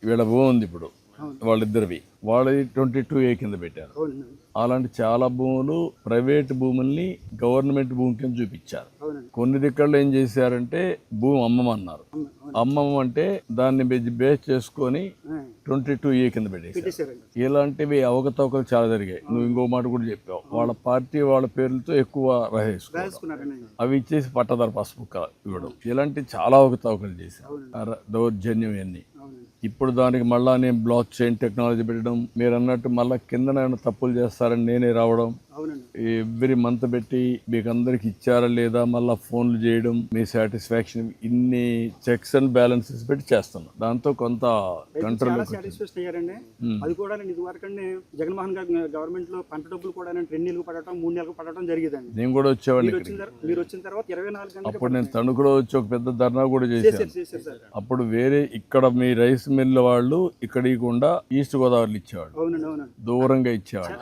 వీళ్ళ భూమి ఉంది ఇప్పుడు వాళ్ళిద్దరివి, వాళ్ళది 22A కింద పెట్టారు. అవునండి. అలాంటి చాలా భూములు ప్రైవేట్ భూముల్ని గవర్నమెంట్ భూమి కింద చూపించారు. అవునండి. కొన్ని దిక్కల్లో ఏం చేశారంటే భూమి అమ్మమన్నారు. అమ్మమ్మ అంటే దాన్ని బేస్ చేసుకొని 22A కింద పెట్టేశారు. పెట్టేశారండి. ఇలాంటివి అవకతవకలు చాలా జరిగాయి. నువ్వు ఇంకో మాట కూడా చెప్పావు, వాళ్ళ పార్టీ వాళ్ళ పేర్లతో ఎక్కువ రాసేసుకోవడం, రాసుకున్నారండి. అవి ఇచ్చేసి పట్టదారు పాస్బుక్ ఇవ్వడం, ఇలాంటి చాలా అవకతవకలు చేశారు. దౌర్జన్యం ఇవన్నీ. అవునండి. ఇప్పుడు దానికి మళ్ళా నేను బ్లాక్ చైన్ టెక్నాలజీ పెట్టడం, మీరు అన్నట్టు మళ్ళీ కింద ఏమైనా తప్పులు చేస్తారని నేనే రావడం, అవునండి. ఎవ్రీ మంత్ పెట్టి మీకు అందరికి ఇచ్చారా లేదా మళ్ళీ ఫోన్లు చేయడం, మీ సాటిస్ఫాక్షన్, ఇన్ని చెక్స్ అండ్ బ్యాలెన్సెస్ పెట్టి చేస్తున్నాం. దాంతో కొంత కంట్రోల్ సాటిస్ఫాక్షన్ అయ్యారండి. అది కూడా ఇది వరకు జగన్మోహన్ గారి గవర్నమెంట్ లో పంట డబ్బులు కూడా 2 నెలలకు పడటం 3 నెలలకు పడటం జరిగేదండి. నేను కూడా వచ్చేవాడిని. మీరు వచ్చిన తర్వాత 24 గంటలు. అప్పుడు నేను తణుకులో వచ్చి ఒక పెద్ద ధర్నా కూడా చేశాను. అప్పుడు వేరే ఇక్కడ మీ రైస్ మిల్ వాళ్ళు ఇక్కడ ఇవ్వకుండా ఈస్ట్ గోదావరిలో ఇచ్చేవాడు, దూరంగా ఇచ్చేవాడు.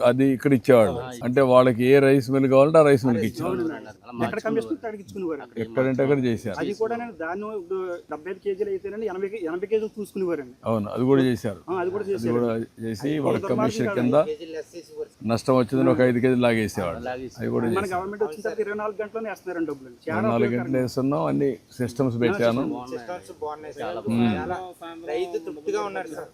అది ఇక్కడ ఇచ్చేవాడు అంటే వాళ్ళకి ఏ రైస్ మిల్ కావాలంటే ఆ రైస్ మిల్కి ఇచ్చేవాడు. ఎక్కడంటే అక్కడ చేశారు. అది కూడా దాన్ని 75 కేజీలు అయితేనండి 80 కేజీలు చూసుకునేవారండి. అవును, అది కూడా చేశారు. అది కూడా చేసి వాళ్ళ కమిషన్ కింద నష్టం వచ్చిందని ఒక 5 కేజీలు లాగేసేవాడు. అది కూడా మన గవర్నమెంట్ వచ్చిన తర్వాత 24 గంటలోనే వేస్తున్నారండి డబ్బులు. 24 గంటలు వేస్తున్నాం, అన్ని సిస్టమ్స్ పెట్టాను. రైతు తృప్తిగా ఉన్నారు సార్.